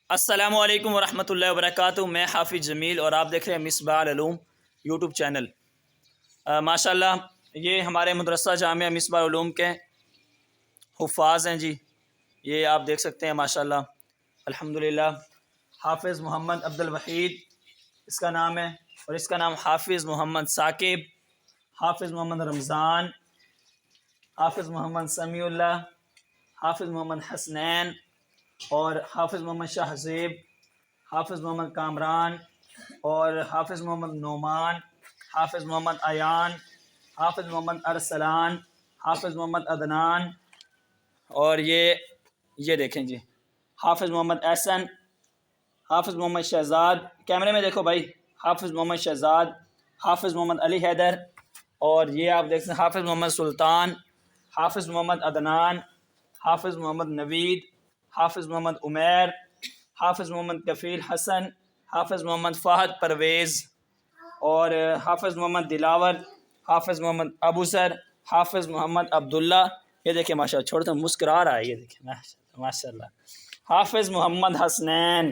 السلام علیکم ورحمۃ اللہ وبرکاتہ۔ میں حافظ جمیل اور آپ دیکھ رہے ہیں مصباح العلوم یوٹیوب چینل۔ ماشاءاللہ یہ ہمارے مدرسہ جامعہ مصباح العلوم کے حفاظ ہیں جی، یہ آپ دیکھ سکتے ہیں ماشاءاللہ الحمدللہ۔ حافظ محمد عبدالوحید اس کا نام ہے، اور اس کا نام حافظ محمد ثاقب، حافظ محمد رمضان، حافظ محمد سمیع اللہ، حافظ محمد حسنین، اور حافظ محمد شاہ زیب، حافظ محمد کامران، اور حافظ محمد نعمان، حافظ محمد ایان، حافظ محمد ارسلان، حافظ محمد عدنان، اور یہ دیکھیں جی حافظ محمد احسن، حافظ محمد شہزاد، کیمرے میں دیکھو بھائی، حافظ محمد شہزاد، حافظ محمد علی حیدر، اور یہ آپ دیکھ سکتے ہیں حافظ محمد سلطان، حافظ محمد عدنان، حافظ محمد نوید، حافظ محمد عمیر، حافظ محمد کفیل حسن، حافظ محمد فہد پرویز، اور حافظ محمد دلاور، حافظ محمد ابو سر، حافظ محمد عبداللہ۔ یہ دیکھیں ماشاءاللہ چھوڑتا مسکرا رہا ہے، یہ دیکھیں ماشاءاللہ۔ حافظ محمد حسنین،